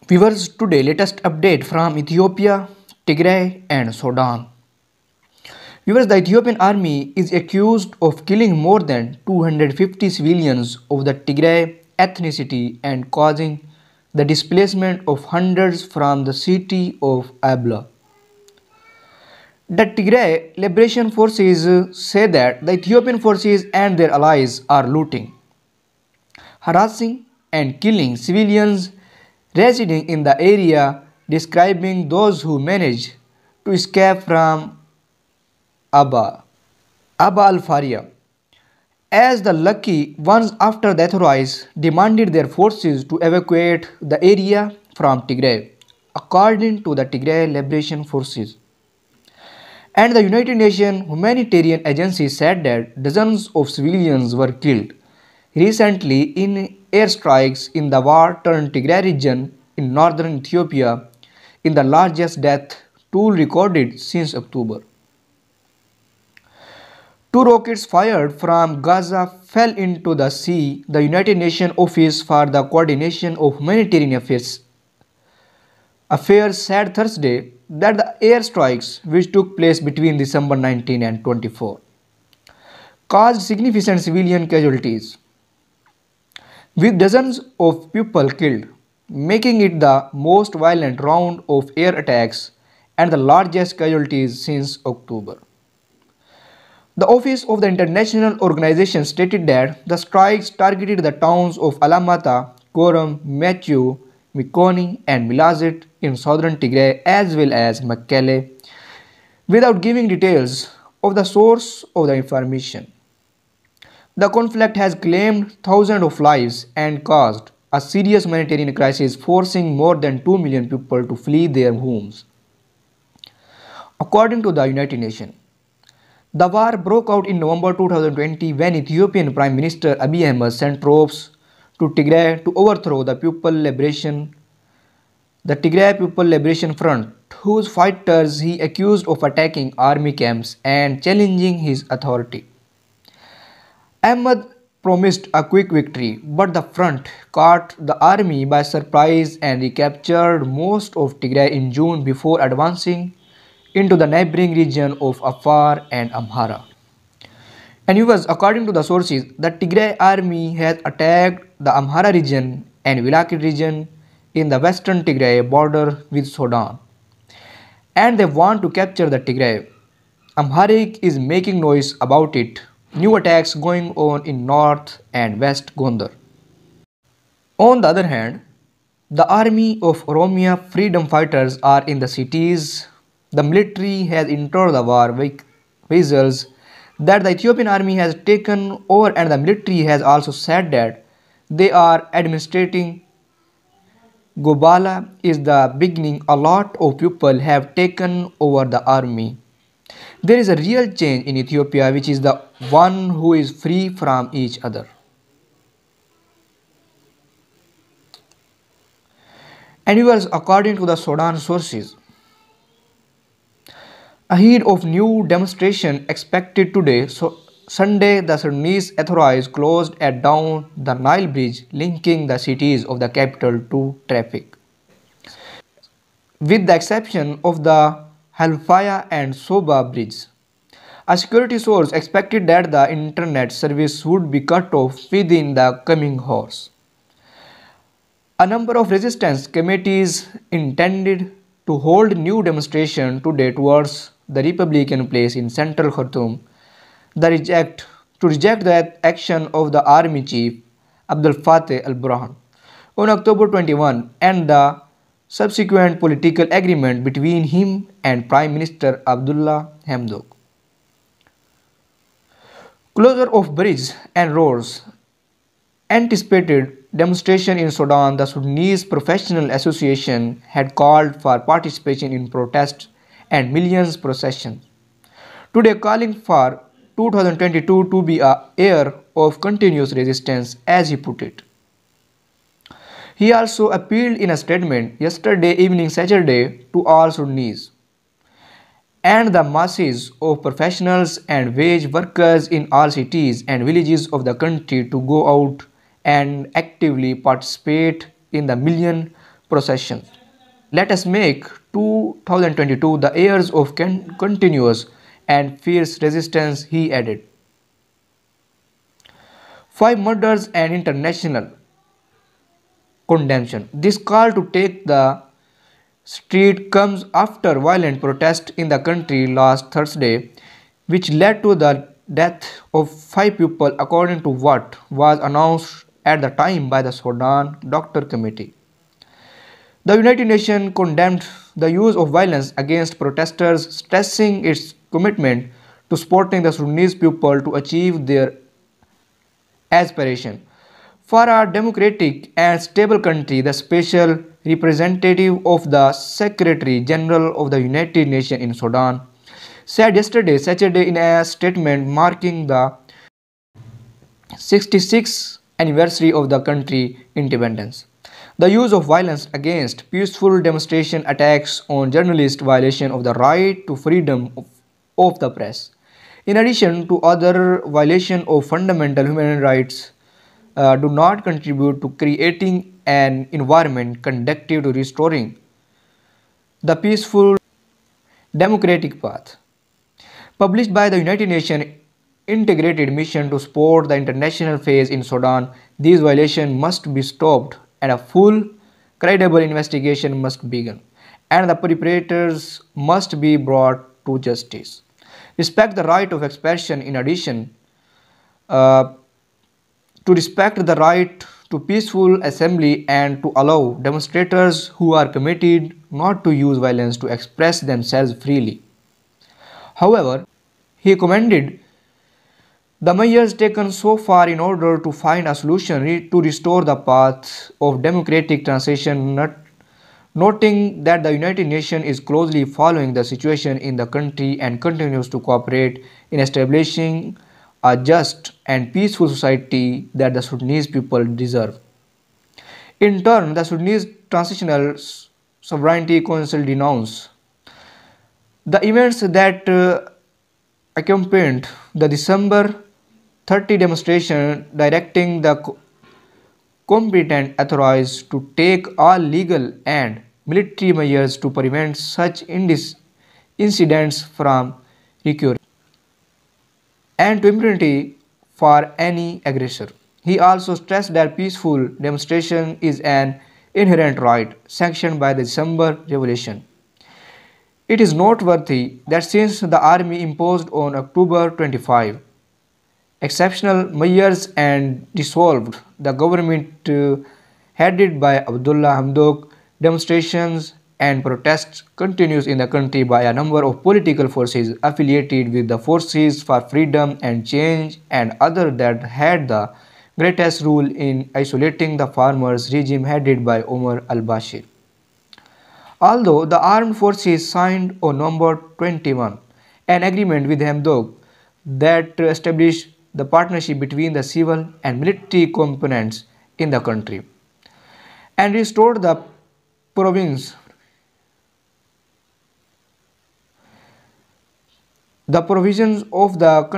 Viewers, today latest update from Ethiopia, Tigray and Sudan. Viewers, the Ethiopian army is accused of killing more than 250 civilians of the Tigray ethnicity and causing the displacement of hundreds from the city of Abla. The Tigray Liberation Forces say that the Ethiopian forces and their allies are looting, harassing and killing civilians residing in the area, describing those who manage to escape from Abba, Abba al-Faria, as the lucky ones after the authorities demanded their forces to evacuate the area from Tigray, according to the Tigray Liberation Forces. And the United Nations Humanitarian Agency said that dozens of civilians were killed recently in airstrikes in the war-torn Tigray region in northern Ethiopia, in the largest death toll recorded since October. Two rockets fired from Gaza fell into the sea. The United Nations Office for the Coordination of Humanitarian Affairs said Thursday that the airstrikes, which took place between December 19 and 24, caused significant civilian casualties, with dozens of people killed, making it the most violent round of air attacks and the largest casualties since October. The Office of the International Organization stated that the strikes targeted the towns of Alamata, Koram, Mechu, Mikoni and Milazit in southern Tigray as well as Mekelle, without giving details of the source of the information. The conflict has claimed thousands of lives and caused a serious humanitarian crisis, forcing more than 2 million people to flee their homes. According to the United Nations, the war broke out in November 2020 when Ethiopian Prime Minister Abiy Ahmed sent troops to Tigray to overthrow the Tigray People Liberation Front, whose fighters he accused of attacking army camps and challenging his authority. Ahmed promised a quick victory, but the front caught the army by surprise and recaptured most of Tigray in June before advancing into the neighboring region of Afar and Amhara. And viewers, according to the sources, the Tigray army has attacked the Amhara region and Wilakit region in the western Tigray border with Sudan, and they want to capture the Tigray. Amharic is making noise about it. New attacks going on in North and West Gondar. On the other hand, the army of Oromia freedom fighters are in the cities. The military has entered the war with vessels that the Ethiopian army has taken over, and the military has also said that they are administrating Gobala is the beginning. A lot of people have taken over the army. There is a real change in Ethiopia, which is the one who is free from each other. And viewers, according to the Sudan sources, ahead of new demonstration expected today, Sunday, the Sudanese authorities closed at dawn the Nile bridge linking the cities of the capital to traffic, with the exception of the Halfaya and Soba bridges. A security source expected that the internet service would be cut off within the coming hours. A number of resistance committees intended to hold new demonstration today towards the Republican place in central Khartoum to reject the action of the army chief Abdel Fattah al-Burhan on October 21 and the subsequent political agreement between him and Prime Minister Abdullah Hamdok. Closure of bridges and roads. Anticipated demonstration in Sudan. The Sudanese Professional Association had called for participation in protests and millions processions today, calling for 2022 to be a year of continuous resistance, as he put it. He also appealed in a statement yesterday evening, Saturday, to all Sudanese and the masses of professionals and wage workers in all cities and villages of the country to go out and actively participate in the million processions. Let us make 2022 the years of continuous and fierce resistance, he added. Five murders and international condemnation. This call to take the street comes after violent protests in the country last Thursday, which led to the death of five people, according to what was announced at the time by the Sudan Doctor Committee. The United Nations condemned the use of violence against protesters, stressing its commitment to supporting the Sudanese people to achieve their aspiration. For a democratic and stable country, the special representative of the Secretary General of the United Nations in Sudan said yesterday, Saturday, in a statement marking the 66th anniversary of the country's independence. The use of violence against peaceful demonstration, attacks on journalists, violation of the right to freedom of the press, in addition to other violations of fundamental human rights, do not contribute to creating an environment conducive to restoring the peaceful democratic path. Published by the United Nations Integrated Mission to support the international phase in Sudan, these violations must be stopped and a full, credible investigation must begin, and the perpetrators must be brought to justice. Respect the right of expression in addition to respect the right to peaceful assembly and to allow demonstrators who are committed not to use violence to express themselves freely. However, he commended the measures taken so far in order to find a solution to restore the path of democratic transition, noting that the United Nations is closely following the situation in the country and continues to cooperate in establishing a just and peaceful society that the Sudanese people deserve. In turn, the Sudanese Transitional Sovereignty Council denounced the events that accompanied the December 30 demonstration, directing the competent authorities to take all legal and military measures to prevent such incidents from recurring and to impunity for any aggressor. He also stressed that peaceful demonstration is an inherent right sanctioned by the December Revolution. It is noteworthy that since the army imposed on October 25 exceptional measures and dissolved the government headed by Abdullah Hamdok, demonstrations and protests continues in the country by a number of political forces affiliated with the Forces for Freedom and Change and others that had the greatest role in isolating the farmers' regime headed by Omar al-Bashir. Although the armed forces signed on November 21 an agreement with Hamdok that established the partnership between the civil and military components in the country and restored the province. The provisions of the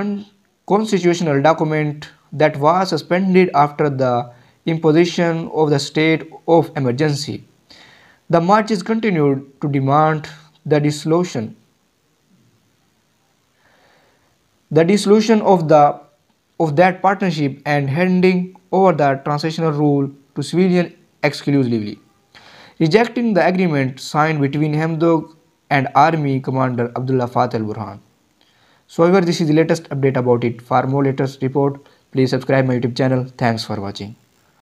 constitutional document that was suspended after the imposition of the state of emergency. The marches continued to demand the dissolution of that partnership and handing over the transitional rule to civilians exclusively, rejecting the agreement signed between Hamdok and Army Commander Abdullah Fattah al-Burhan. So, however, this is the latest update about it. For more latest report, please subscribe my YouTube channel. Thanks for watching.